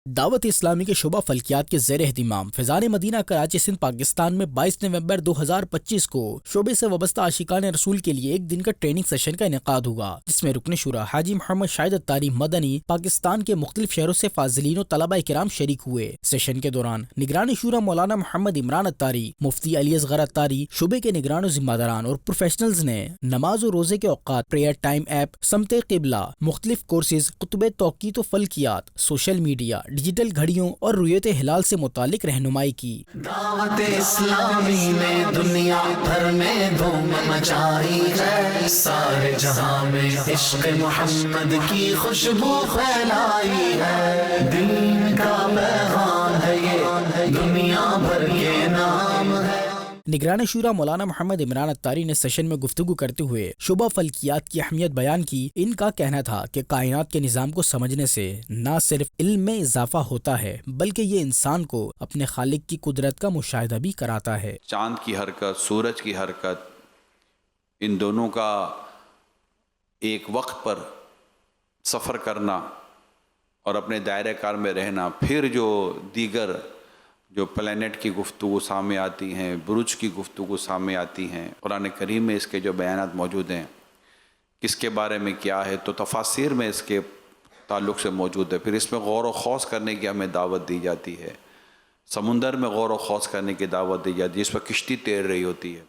دعوت اسلامی کے شعبہ فلکیات کے زیر اہتمام فیضان مدینہ کراچی سندھ پاکستان میں 22 نومبر 2025 کو شعبے سے وابستہ عاشقان رسول کے لیے ایک دن کا ٹریننگ سیشن کا انعقاد ہوگا، جس میں رکن شورا حاجی محمد شاہد اتاری مدنی پاکستان کے مختلف شہروں سے فاضلین و طلبہ کرام شریک ہوئے۔ سیشن کے دوران نگران شورا مولانا محمد عمران اتاری، مفتی علی اصغر اتاری، شعبے کے نگران و ذمہ داران اور پروفیشنلز نے نماز و روزے کے اوقات، پریئر ٹائم ایپ، سمت قبلہ، مختلف کورسز، خطبہ توقیت و فلکیات، سوشل میڈیا، ڈیجیٹل گھڑیوں اور رؤیت ہلال سے متعلق رہنمائی کی۔ دعوت اسلامی نے دنیا بھر میں دھوم مچائی ہے، سارے جہاں میں عشق محمد کی خوشبو پھیلائی ہے، دین کا پیغام ہے یہ، دنیا بھر کے نام ہے۔ نگران شورا مولانا محمد عمران اتاری نے سیشن میں گفتگو کرتے ہوئے شعبہ فلکیات کی اہمیت بیان کی۔ ان کا کہنا تھا کہ کائنات کے نظام کو سمجھنے سے نہ صرف علم میں اضافہ ہوتا ہے بلکہ یہ انسان کو اپنے خالق کی قدرت کا مشاہدہ بھی کراتا ہے۔ چاند کی حرکت، سورج کی حرکت، ان دونوں کا ایک وقت پر سفر کرنا اور اپنے دائرہ کار میں رہنا، پھر جو دیگر جو پلینٹ کی گفتگو سامنے آتی ہیں، برج کی گفتگو سامنے آتی ہیں، قرآن کریم میں اس کے جو بیانات موجود ہیں، کس کے بارے میں کیا ہے، تو تفاسیر میں اس کے تعلق سے موجود ہے۔ پھر اس میں غور و خوض کرنے کی ہمیں دعوت دی جاتی ہے، سمندر میں غور و خوض کرنے کی دعوت دی جاتی ہے، اس پر کشتی تیر رہی ہوتی ہے،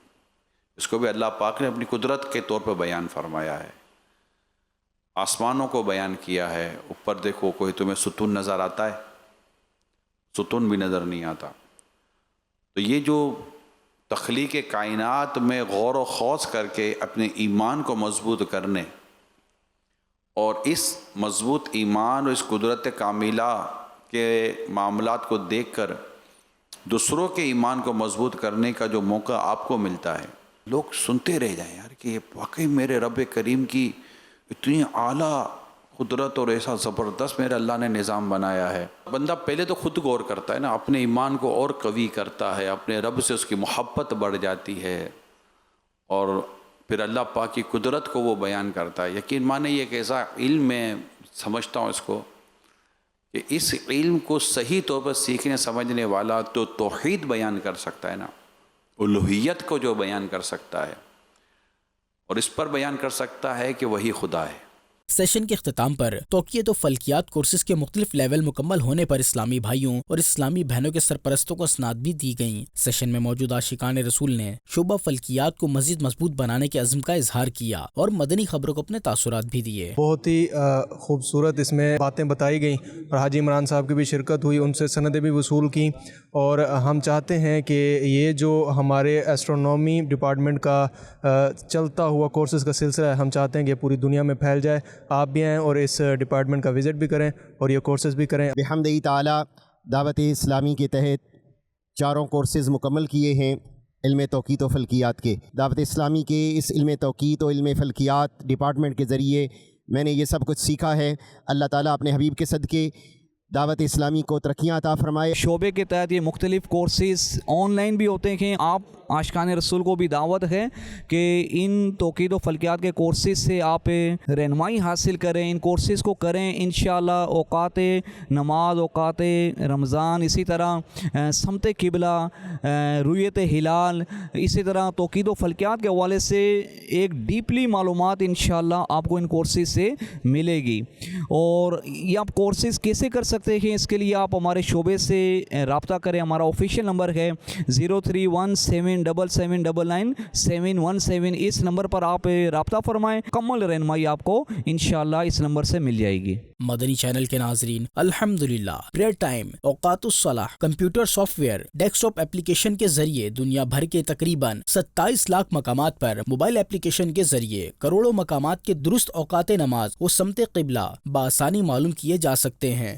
اس کو بھی اللہ پاک نے اپنی قدرت کے طور پر بیان فرمایا ہے۔ آسمانوں کو بیان کیا ہے، اوپر دیکھو کوئی تمہیں ستون نظر آتا ہے؟ ستون بھی نظر نہیں آتا۔ تو یہ جو تخلیق کائنات میں غور و خوض کر کے اپنے ایمان کو مضبوط کرنے اور اس مضبوط ایمان اور اس قدرت کاملہ کے معاملات کو دیکھ کر دوسروں کے ایمان کو مضبوط کرنے کا جو موقع آپ کو ملتا ہے، لوگ سنتے رہ جائیں یار کہ یہ واقعی میرے رب کریم کی اتنی اعلیٰ قدرت اور ایسا زبردست میرے اللہ نے نظام بنایا ہے۔ بندہ پہلے تو خود غور کرتا ہے نا، اپنے ایمان کو اور قوی کرتا ہے، اپنے رب سے اس کی محبت بڑھ جاتی ہے، اور پھر اللہ پاک کی قدرت کو وہ بیان کرتا ہے۔ یقین مانے یہ ایک ایسا علم میں سمجھتا ہوں اس کو کہ اس علم کو صحیح طور پر سیکھنے سمجھنے والا تو توحید بیان کر سکتا ہے نا، الوہیت کو جو بیان کر سکتا ہے اور اس پر بیان کر سکتا ہے کہ وہی خدا ہے۔ سیشن کے اختتام پر توقیت و فلکیات کورسز کے مختلف لیول مکمل ہونے پر اسلامی بھائیوں اور اسلامی بہنوں کے سرپرستوں کو اسناد بھی دی گئیں۔ سیشن میں موجود عاشقان رسول نے شعبہ فلکیات کو مزید مضبوط بنانے کے عزم کا اظہار کیا اور مدنی خبروں کو اپنے تاثرات بھی دیے۔ بہت ہی خوبصورت اس میں باتیں بتائی گئیں اور حاجی عمران صاحب کی بھی شرکت ہوئی، ان سے سندیں بھی وصول کیں، اور ہم چاہتے ہیں کہ یہ جو ہمارے ایسٹرونومی ڈپارٹمنٹ کا چلتا ہوا کورسز کا سلسلہ ہے، ہم چاہتے ہیں کہ پوری دنیا میں پھیل جائے۔ آپ بھی آئیں اور اس ڈپارٹمنٹ کا وزٹ بھی کریں اور یہ کورسز بھی کریں۔ بحمدہ تعالی دعوت اسلامی کے تحت 4 کورسز مکمل کیے ہیں علم توقیت و فلکیات کے۔ دعوت اسلامی کے اس علم توقیت و علم فلکیات ڈپارٹمنٹ کے ذریعے میں نے یہ سب کچھ سیکھا ہے۔ اللہ تعالیٰ اپنے حبیب کے صدقے دعوت اسلامی کو ترقیاں عطا فرمائے۔ شعبے کے تحت یہ مختلف کورسز آن لائن بھی ہوتے ہیں، آپ عاشقان رسول کو بھی دعوت ہے کہ ان توقید و فلکیات کے کورسز سے آپ رہنمائی حاصل کریں، ان کورسز کو کریں انشاءاللہ۔ اوقات نماز، اوقات رمضان، اسی طرح سمت قبلہ، رؤیت ہلال، اسی طرح توقید و فلکیات کے حوالے سے ایک ڈیپلی معلومات انشاءاللہ آپ کو ان کورسز سے ملے گی۔ اور یہ آپ کورسز کیسے کر سکتے ہیں، اس کے لیے آپ ہمارے شعبے سے رابطہ کریں۔ ہمارا آفیشیل نمبر ہے 031777999717۔ اس نمبر پر آپ رابطہ فرمائیں، مکمل رہنمائی آپ کو انشاءاللہ اس نمبر سے مل جائے گی۔ مدنی چینل کے ناظرین، الحمدللہ پریئر ٹائم، اوقات الصلاح، computer software, desktop application کے ذریعے دنیا بھر کے تقریباً 27 لاکھ مقامات پر موبائل اپلیکیشن کے ذریعے کروڑوں مقامات کے درست اوقات نماز و سمت قبلہ بآسانی معلوم کیے جا سکتے ہیں۔